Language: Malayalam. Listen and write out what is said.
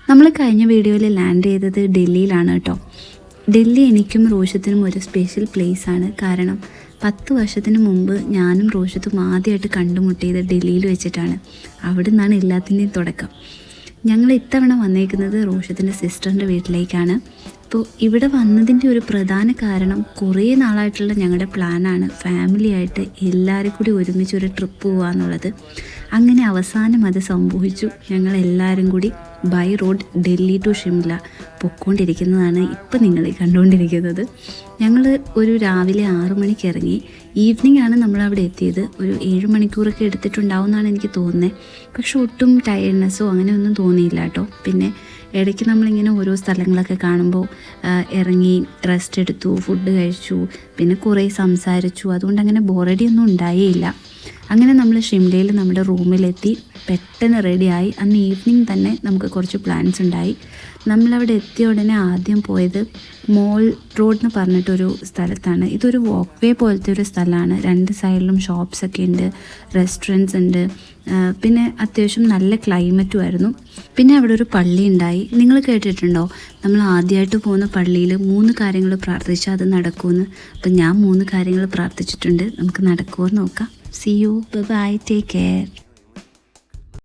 നമ്മൾ കഴിഞ്ഞ വീഡിയോയിൽ ലാൻഡ് ചെയ്തത് ഡൽഹിയിലാണ് കേട്ടോ. ഡൽഹി എനിക്കും റോഷത്തിനും ഒരു സ്പെഷ്യൽ പ്ലേസ് ആണ്. കാരണം 10 വർഷത്തിന് മുമ്പ് ഞാനും റോഷത്തും ആദ്യമായിട്ട് കണ്ടുമുട്ടിയത് ഡൽഹിയിൽ വെച്ചിട്ടാണ്. അവിടെ നിന്നാണ് എല്ലാത്തിൻ്റെയും തുടക്കം. ഞങ്ങൾ ഇത്തവണ വന്നേക്കുന്നത് റോഷത്തിൻ്റെ സിസ്റ്ററിൻ്റെ വീട്ടിലേക്കാണ്. അപ്പോൾ ഇവിടെ വന്നതിൻ്റെ ഒരു പ്രധാന കാരണം കുറേ നാളായിട്ടുള്ള ഞങ്ങളുടെ പ്ലാനാണ് ഫാമിലിയായിട്ട് എല്ലാവരും കൂടി ഒരുമിച്ചൊരു ട്രിപ്പ് പോകുക എന്നുള്ളത്. അങ്ങനെ അവസാനം അത് സംഭവിച്ചു. ഞങ്ങളെല്ലാവരും കൂടി by road Delhi to Shimla പൊയ്ക്കൊണ്ടിരിക്കുന്നതാണ് ഇപ്പം നിങ്ങൾ കണ്ടുകൊണ്ടിരിക്കുന്നത്. ഞങ്ങൾ ഒരു രാവിലെ 6 മണിക്ക് ഇറങ്ങി. ഈവനിങ് ആണ് നമ്മളവിടെ എത്തിയത്. ഒരു 7 മണിക്കൂറൊക്കെ എടുത്തിട്ടുണ്ടാവും എന്നാണ് എനിക്ക് തോന്നുന്നത്. പക്ഷെ ഒട്ടും ടയർഡ്നെസ്സോ അങ്ങനെയൊന്നും തോന്നിയില്ല കേട്ടോ. പിന്നെ ഇടയ്ക്ക് നമ്മളിങ്ങനെ ഓരോ സ്ഥലങ്ങളൊക്കെ കാണുമ്പോൾ ഇറങ്ങി റെസ്റ്റ് എടുത്തു, ഫുഡ് കഴിച്ചു, പിന്നെ കുറേ സംസാരിച്ചു. അതുകൊണ്ട് അങ്ങനെ ബോറടിയൊന്നും ഉണ്ടായേയില്ല. അങ്ങനെ നമ്മൾ ഷിംലയിൽ നമ്മുടെ റൂമിലെത്തി പെട്ടെന്ന് റെഡിയായി. അന്ന് ഈവനിങ് തന്നെ നമുക്ക് കുറച്ച് പ്ലാൻസ് ഉണ്ടായി. നമ്മളവിടെ എത്തിയ ഉടനെ ആദ്യം പോയത് മോൾ റോഡ് എന്ന് പറഞ്ഞിട്ടൊരു സ്ഥലത്താണ്. ഇതൊരു വാക്ക് വേ പോലത്തെ ഒരു സ്ഥലമാണ്. 2 സൈഡിലും ഷോപ്സൊക്കെ ഉണ്ട്, റെസ്റ്റോറൻറ്റ്സ് ഉണ്ട്, പിന്നെ അത്യാവശ്യം നല്ല ക്ലൈമറ്റും ആയിരുന്നു. പിന്നെ അവിടെ ഒരു പള്ളി ഉണ്ടായി. നിങ്ങൾ കേട്ടിട്ടുണ്ടോ, നമ്മൾ ആദ്യമായിട്ട് പോകുന്ന പള്ളിയിൽ 3 കാര്യങ്ങൾ പ്രാർത്ഥിച്ചാൽ അത് നടക്കുമെന്ന്. അപ്പം ഞാൻ 3 കാര്യങ്ങൾ പ്രാർത്ഥിച്ചിട്ടുണ്ട്. നമുക്ക് നടക്കുമോ നോക്കാം. See you. Bye bye. Take care.